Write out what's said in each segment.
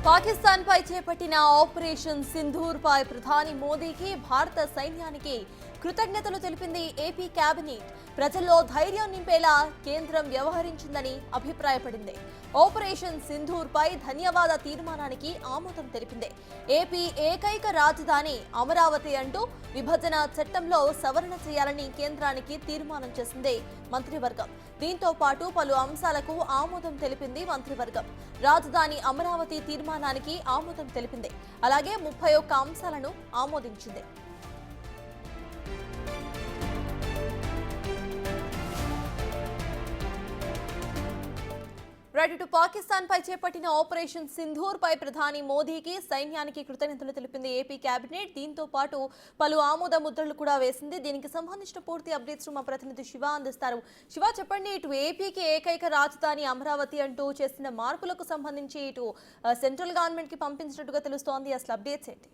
పాకిస్తాన్ పై చేపట్టిన ఆపరేషన్ సింధూర్ పై ప్రధాని మోదీకి భారత సైన్యానికి కృతజ్ఞతలు తెలిపింది ఏపీ కేబినెట్. ప్రజల్లో ధైర్యం నింపేలా కేంద్రం వ్యవహరించిందని అభిప్రాయపడింది. ఆపరేషన్ సింధూర్ పై ధన్యవాద తీర్మానానికి ఆమోదం తెలిపింది. ఏపీ ఏకైక రాజధాని అమరావతి అంటూ విభజన చట్టంలో సవరణ చేయాలని కేంద్రానికి తీర్మానం చేసింది మంత్రివర్గం. దీంతో పాటు పలు అంశాలకు ఆమోదం తెలిపింది మంత్రివర్గం. రాజధాని అమరావతి తీర్మానానికి ఆమోదం తెలిపింది. అలాగే 31 అంశాలను ఆమోదించింది. రైట్, పాకిస్తాన్ పై చేపట్టిన ఆపరేషన్ సింధూర్ పై ప్రధాని మోదీకి సైన్యానికి కృతజ్ఞతలు తెలిపింది ఏపీ కేబినెట్. దీంతో పాటు పలు ఆమోద ముద్రలు కూడా వేసింది. దీనికి సంబంధించిన పూర్తి అప్డేట్స్ మా ప్రతినిధి శివ అందిస్తారు. శివ, చెప్పండి, ఇటు ఏపీకి ఏకైక రాజధాని అమరావతి అంటూ చేసిన మార్పులకు సంబంధించి ఇటు సెంట్రల్ గవర్నమెంట్ కి పంపించినట్టుగా తెలుస్తోంది. అసలు అప్డేట్స్ ఏంటి?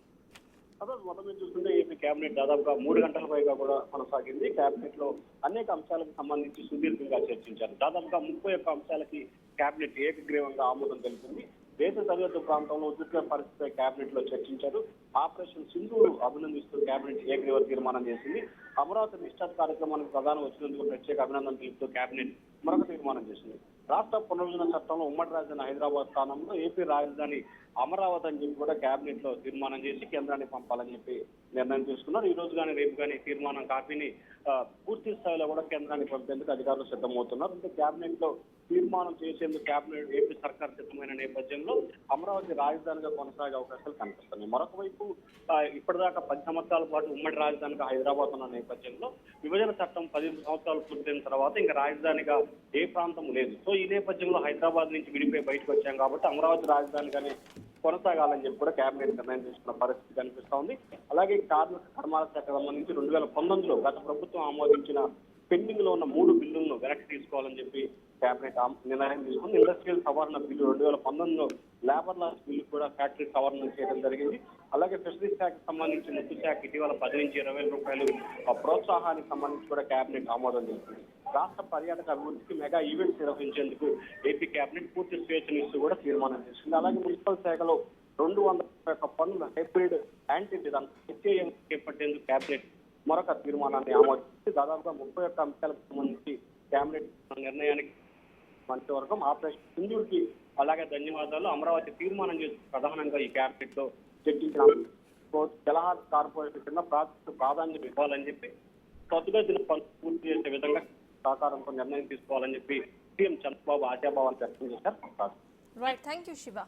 మొదటి చూస్తుంటే ఏపీ కేబినెట్ దాదాపుగా 3 గంటల పైగా కూడా కొనసాగింది. కేబినెట్ లో అనేక అంశాలకు సంబంధించి సుదీర్ఘంగా చర్చించారు. దాదాపుగా 31 అంశాలకి కేబినెట్ ఏకగ్రీవంగా ఆమోదం తెలిపింది. దేశ సరిహద్దు ప్రాంతంలో ఉద్రిక్త పరిస్థితిపై కేబినెట్ లో చర్చించారు. ఆపరేషన్ సింధూర్ అభినందిస్తూ కేబినెట్ ఏకగ్రీవ తీర్మానం చేసింది. అమరావతి నిష్ఠాత్ కార్యక్రమానికి ప్రధాని వచ్చినందుకు ప్రత్యేక అభినందన తెలుపుతూ కేబినెట్ మరొక తీర్మానం చేసింది. రాష్ట్ర పునర్విభజన చట్టంలో ఉమ్మడి రాజధాని హైదరాబాద్ స్థానంలో ఏపీ రాజధాని అమరావతి అని చెప్పి కూడా కేబినెట్ లో తీర్మానం చేసి కేంద్రానికి పంపాలని చెప్పి నిర్ణయం తీసుకున్నారు. ఈ రోజు కానీ రేపు కానీ తీర్మానం కాపీని పూర్తి స్థాయిలో కూడా కేంద్రానికి పంపేందుకు అధికారులు సిద్ధమవుతున్నారు. అంటే కేబినెట్ లో తీర్మానం చేసేందుకు కేబినెట్ ఏపీ సర్కార్ సిద్ధమైన నేపథ్యంలో అమరావతి రాజధానిగా కొనసాగే అవకాశాలు కనిపిస్తున్నాయి. మరొక వైపు ఇప్పటిదాకా 10 సంవత్సరాల పాటు ఉమ్మడి రాజధానిగా హైదరాబాద్ ఉన్న నేపథ్యంలో విభజన చట్టం 15 సంవత్సరాలు పూర్తయిన తర్వాత ఇంకా రాజధానిగా ఏ ప్రాంతం లేదు. సో ఈ నేపథ్యంలో హైదరాబాద్ నుంచి విడిపోయి బయటకు వచ్చాం కాబట్టి అమరావతి రాజధానిగానే కొనసాగాలని చెప్పి కూడా కేబినెట్ నిర్ణయం తీసుకున్న పరిస్థితి కనిపిస్తా ఉంది. అలాగే కార్మిక కర్మాల శాఖ సంబంధించి 2019లో గత ప్రభుత్వం ఆమోదించిన పెండింగ్ లో ఉన్న 3 బిల్లులను వెనక్కి తీసుకోవాలని చెప్పి కేబినెట్ నిర్ణయం తీసుకుంది. ఇండస్ట్రియల్ సవరణ బిల్లు 2019లో లేబర్ లాస్ బిల్లు కూడా ఫ్యాక్టరీ సవరణ చేయడం జరిగింది. అలాగే ఫిషరీస్ శాఖకు సంబంధించి ముఖ్య శాఖ ఇటీవల 10 నుంచి 20 వేల రూపాయలు ప్రోత్సాహానికి సంబంధించి కూడా కేబినెట్ ఆమోదం చేసింది. రాష్ట్ర పర్యాటక అభివృద్ధికి మెగా ఈవెంట్స్ నిర్వహించేందుకు ఏపీ కేబినెట్ పూర్తి స్వేచ్ఛనిస్తూ కూడా తీర్మానం చేసింది. అలాగే మున్సిపల్ శాఖలో 201 పన్నుల హైబ్రిడ్ యాంటీ విధానం చేపట్టేందుకు కేబినెట్ మరొక తీర్మానాన్ని ఆమోదించి దాదాపుగా 31 అంశాలకు సంబంధించి కేబినెట్ నిర్ణయానికి మంత్రివర్గం ఆపరేషన్ సింధూర్కి అలాగే ధన్యవాదాలు అమరావతి తీర్మానం చేసి ప్రధానంగా ఈ కేబినెట్ లో చర్చించిన జలహార్ కార్పొరేషన్ కింద ప్రాధాన్యత ఇవ్వాలని చెప్పి త్వరితగతిన పనులు పూర్తి చేసే విధంగా సహకారంతో నిర్ణయం తీసుకోవాలని చెప్పి సీఎం చంద్రబాబు ఆశాభావాలు వ్యక్తం చేశారు. Right, thank you Shiva.